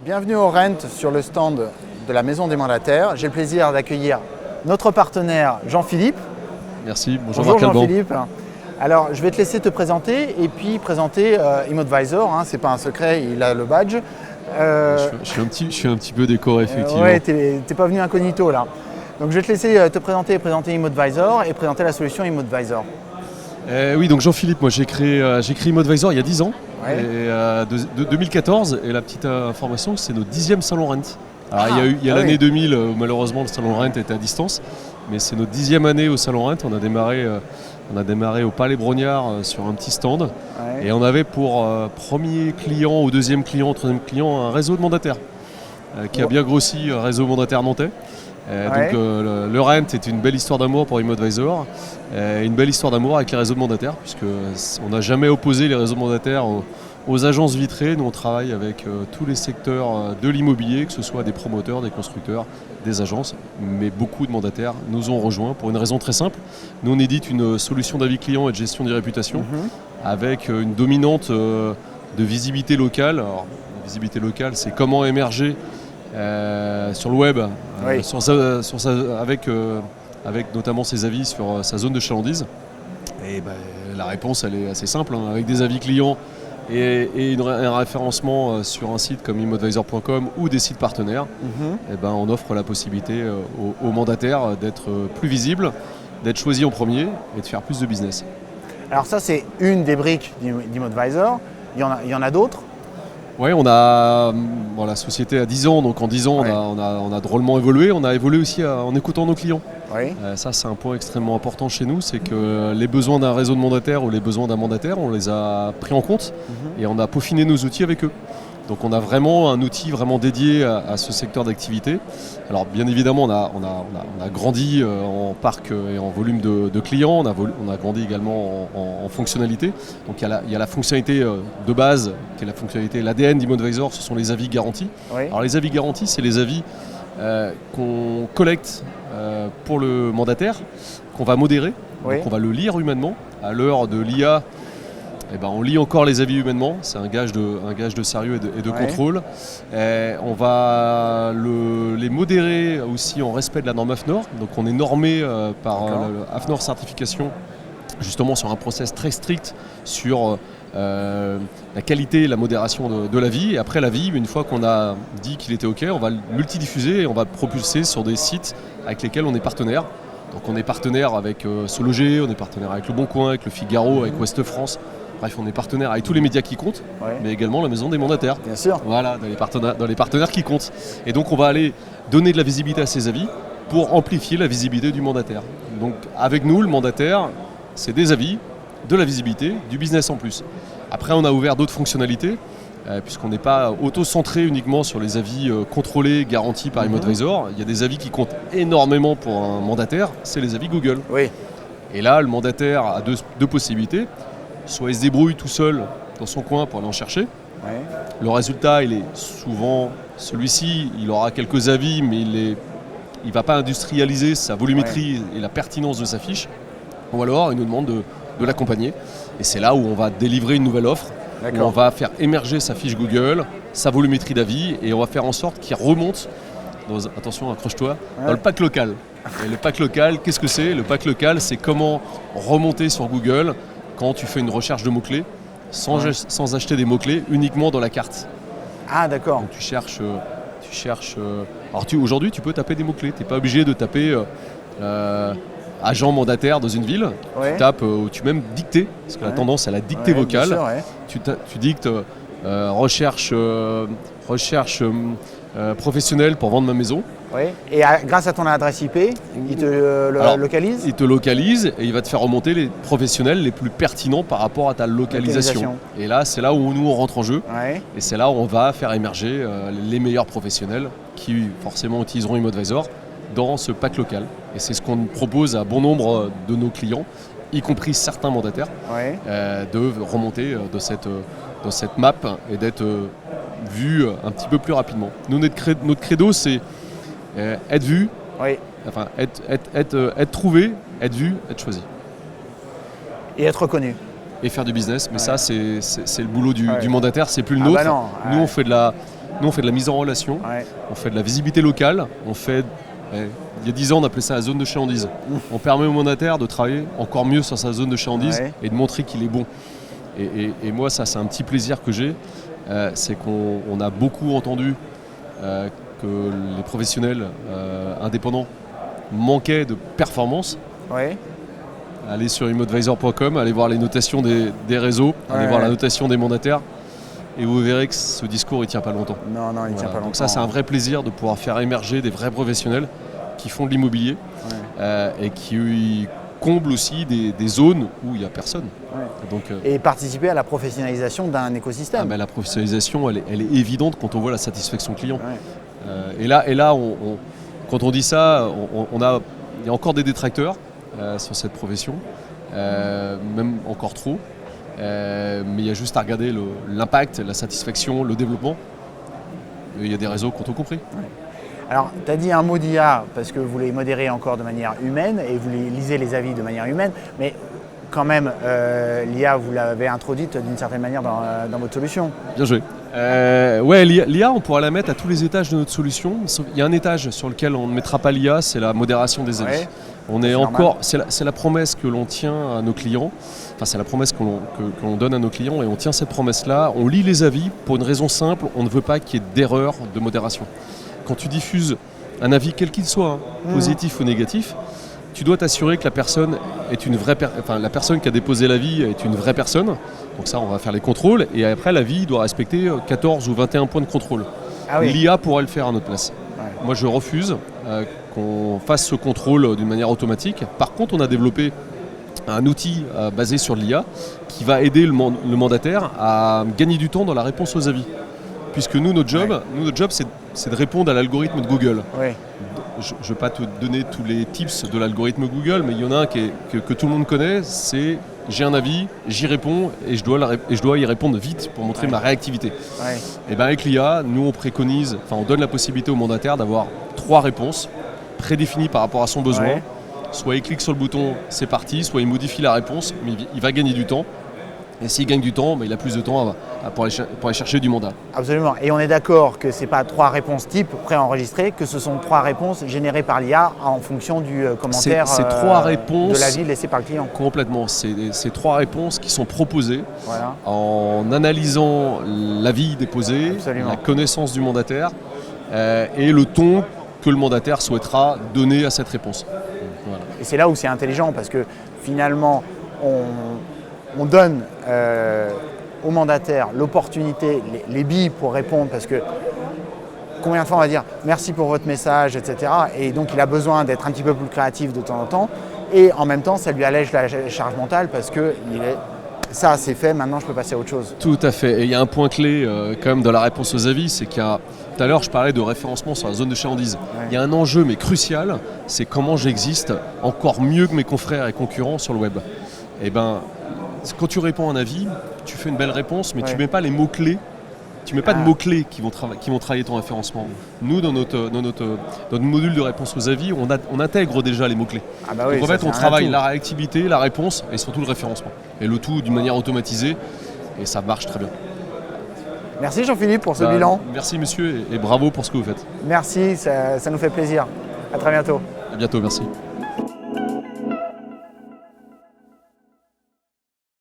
Bienvenue au Rent sur le stand de la Maison des Mandataires. J'ai le plaisir d'accueillir notre partenaire Jean-Philippe. Merci, bonjour Jean-Philippe. Alors je vais te laisser te présenter et puis présenter ImmoAdvisor, hein, c'est pas un secret, il a le badge. Je suis un petit peu décoré effectivement. Ouais, t'es pas venu incognito là. Donc je vais te laisser te présenter et présenter ImmoAdvisor et présenter la solution ImmoAdvisor. Oui, donc Jean-Philippe, moi j'ai créé ImmoAdvisor il y a 10 ans, Ouais. de 2014, et la petite information, c'est notre 10e salon Rent. Alors il y a ah l'année oui. 2000 où malheureusement le salon Rent était à distance, mais c'est notre 10e année au salon Rent. On a démarré au Palais Brognard sur un petit stand, Ouais. et on avait pour premier client ou deuxième client, troisième client, un réseau de mandataires qui a bien grossi, réseau mandataire nantais. Ouais. Donc le Rent est une belle histoire d'amour pour ImmoAdvisor, une belle histoire d'amour avec les réseaux de mandataires, puisqu'on n'a jamais opposé les réseaux de mandataires aux agences vitrées. Nous on travaille avec tous les secteurs de l'immobilier, que ce soit des promoteurs, des constructeurs, des agences, mais beaucoup de mandataires nous ont rejoints pour une raison très simple. Nous on édite une solution d'avis client et de gestion des réputations avec une dominante de visibilité locale. Alors, la visibilité locale, c'est comment émerger sur le web, Oui. avec notamment ses avis sur sa zone de chalandise. Et la réponse elle est assez simple, hein. Avec des avis clients et un référencement sur un site comme immoadvisor.com ou des sites partenaires, on offre la possibilité aux mandataires d'être plus visibles, d'être choisis en premier et de faire plus de business. Alors ça c'est une des briques d'ImmoAdvisor, il y en a d'autres. Oui, la société a 10 ans, donc en 10 ans Ouais. on a drôlement évolué. On a évolué aussi en écoutant nos clients. Oui. Ça c'est un point extrêmement important chez nous, c'est que les besoins d'un réseau de mandataires ou les besoins d'un mandataire, on les a pris en compte et on a peaufiné nos outils avec eux. Donc on a vraiment un outil vraiment dédié à ce secteur d'activité. Alors bien évidemment on a grandi en parc et en volume de clients, on a grandi également en fonctionnalité. Donc il y a la fonctionnalité de base, qui est la fonctionnalité, l'ADN d'ImmoAdvisor, ce sont les avis garantis. Oui. Alors les avis garantis, c'est les avis qu'on collecte pour le mandataire, qu'on va modérer, Oui. donc on va le lire humainement. À l'heure de l'IA, on lit encore les avis humainement, c'est un gage de sérieux et de Ouais. contrôle. On va les modérer aussi en respect de la norme AFNOR, donc on est normé par D'accord. le AFNOR certification, justement sur un process très strict sur la qualité et la modération de l'avis. Et après l'avis, une fois qu'on a dit qu'il était OK, on va le multidiffuser et on va le propulser sur des sites avec lesquels on est partenaire. Donc on est partenaire avec Se Loger, on est partenaire avec Le Bon Coin, avec Le Figaro, avec Ouest France. Bref, on est partenaire avec tous les médias qui comptent, Ouais. mais également la Maison des Mandataires. Bien sûr. Voilà, dans les partenaires qui comptent. Et donc on va aller donner de la visibilité à ces avis pour amplifier la visibilité du mandataire. Donc avec nous, le mandataire, c'est des avis, de la visibilité, du business en plus. Après, on a ouvert d'autres fonctionnalités, puisqu'on n'est pas auto-centré uniquement sur les avis contrôlés, garantis par ImmoAdvisor. Il y a des avis qui comptent énormément pour un mandataire, c'est les avis Google. Oui. Et là, le mandataire a deux possibilités. Soit il se débrouille tout seul dans son coin pour aller en chercher. Ouais. Le résultat, il est souvent celui-ci, il aura quelques avis, mais il ne va pas industrialiser sa volumétrie et la pertinence de sa fiche. Ou alors, il nous demande de l'accompagner. Et c'est là où on va délivrer une nouvelle offre, où D'accord. on va faire émerger sa fiche Google, sa volumétrie d'avis, et on va faire en sorte qu'il remonte, attention, accroche-toi, dans le pack local. Et le pack local, qu'est-ce que c'est ? Le pack local, c'est comment remonter sur Google quand tu fais une recherche de mots-clés, sans acheter des mots-clés, uniquement dans la carte. Ah d'accord. Donc tu cherches. Alors aujourd'hui, tu peux taper des mots-clés. Tu n'es pas obligé de taper agent mandataire dans une ville. Ouais. Tu tapes, ou tu même dicter, parce que la tendance, c'est la dictée Ouais, bien vocale. sûr, ouais. Tu dictes recherche professionnelle pour vendre ma maison. Oui. Et grâce à ton adresse IP, il te Alors, localise. Il te localise et il va te faire remonter les professionnels les plus pertinents par rapport à ta localisation. Et là, c'est là où nous on rentre en jeu. Ouais. Et c'est là où on va faire émerger les meilleurs professionnels qui forcément utiliseront ImmoAdvisor dans ce pack local. Et c'est ce qu'on propose à bon nombre de nos clients, y compris certains mandataires, Ouais. de remonter de cette map et d'être vu un petit peu plus rapidement. Nous, notre credo, c'est être vu, Oui. enfin être trouvé, être vu, être choisi. Et être reconnu. Et faire du business, mais Ouais. ça c'est le boulot du Ouais. mandataire, c'est plus le Ah nôtre. bah non, Nous ouais. on fait Nous, on fait de la mise en relation, on fait de la visibilité locale, il y a 10 ans, on appelait ça la zone de chalandise. On permet au mandataire de travailler encore mieux sur sa zone de chalandise et de montrer qu'il est bon. Et moi, ça, c'est un petit plaisir que j'ai. C'est qu'on a beaucoup entendu que les professionnels indépendants manquaient de performance. Allez sur immoadvisor.com, allez voir les notations des réseaux, allez voir la notation des mandataires. Et vous verrez que ce discours, il ne tient pas longtemps. Non, il ne tient pas longtemps. Donc ça, c'est un vrai plaisir de pouvoir faire émerger des vrais professionnels qui font de l'immobilier et qui comblent aussi des zones où il n'y a personne. Donc, et participer à la professionnalisation d'un écosystème. La professionnalisation, elle est évidente quand on voit la satisfaction client. Et là quand on dit ça, il y a encore des détracteurs sur cette profession, même encore trop. Mais il y a juste à regarder l'impact, la satisfaction, le développement. Il y a des réseaux qui ont tout compris. Alors, tu as dit un mot d'IA parce que vous les modérez encore de manière humaine et vous lisez les avis de manière humaine, mais quand même, l'IA, vous l'avez introduite d'une certaine manière dans votre solution. Bien joué. L'IA, on pourra la mettre à tous les étages de notre solution. Il y a un étage sur lequel on ne mettra pas l'IA, c'est la modération des avis. C'est la promesse que l'on tient à nos clients. Enfin, c'est la promesse qu'on donne à nos clients et on tient cette promesse-là. On lit les avis pour une raison simple, on ne veut pas qu'il y ait d'erreur de modération. Quand tu diffuses un avis, quel qu'il soit, positif ou négatif, tu dois t'assurer que la personne est une vraie la personne qui a déposé l'avis est une vraie personne. Donc ça, on va faire les contrôles et après l'avis doit respecter 14 ou 21 points de contrôle. L'IA pourra le faire à notre place. Moi, je refuse qu'on fasse ce contrôle d'une manière automatique. Par contre, on a développé un outil basé sur l'IA qui va aider le mandataire à gagner du temps dans la réponse aux avis. Puisque notre job, c'est de répondre à l'algorithme de Google. Je ne vais pas te donner tous les tips de l'algorithme Google, mais il y en a un que tout le monde connaît, c'est j'ai un avis, j'y réponds et je dois y répondre vite pour montrer ma réactivité. Et bien avec l'IA, nous on donne la possibilité au mandataire d'avoir 3 réponses prédéfinies par rapport à son besoin. Soit il clique sur le bouton, c'est parti, soit il modifie la réponse, mais il va gagner du temps. Et s'il gagne du temps, il a plus de temps pour aller chercher du mandat. Absolument. Et on est d'accord que ce n'est pas 3 réponses type préenregistrées, que ce sont 3 réponses générées par l'IA en fonction du commentaire c'est 3 réponses de l'avis laissé par le client. Complètement. C'est 3 réponses qui sont proposées en analysant l'avis déposé, la connaissance du mandataire et le ton que le mandataire souhaitera donner à cette réponse. Et c'est là où c'est intelligent parce que finalement, on donne au mandataire l'opportunité, les billes pour répondre parce que combien de fois on va dire merci pour votre message, etc. Et donc il a besoin d'être un petit peu plus créatif de temps en temps et en même temps ça lui allège la charge mentale parce que ça c'est fait, maintenant je peux passer à autre chose. Tout à fait. Et il y a un point clé quand même dans la réponse aux avis, c'est qu'il y a, tout à l'heure je parlais de référencement sur la zone de chalandise. Il y a un enjeu mais crucial, c'est comment j'existe encore mieux que mes confrères et concurrents sur le web. Et quand tu réponds à un avis, tu fais une belle réponse, mais tu ne mets pas les mots-clés. Tu ne mets pas de mots-clés qui vont travailler ton référencement. Nous, dans notre module de réponse aux avis, on intègre déjà les mots-clés. Donc en fait, on travaille la réactivité, la réponse et surtout le référencement. Et le tout d'une manière automatisée, et ça marche très bien. Merci Jean-Philippe pour ce bilan. Merci monsieur et bravo pour ce que vous faites. Merci, ça nous fait plaisir. À très bientôt. À bientôt, merci.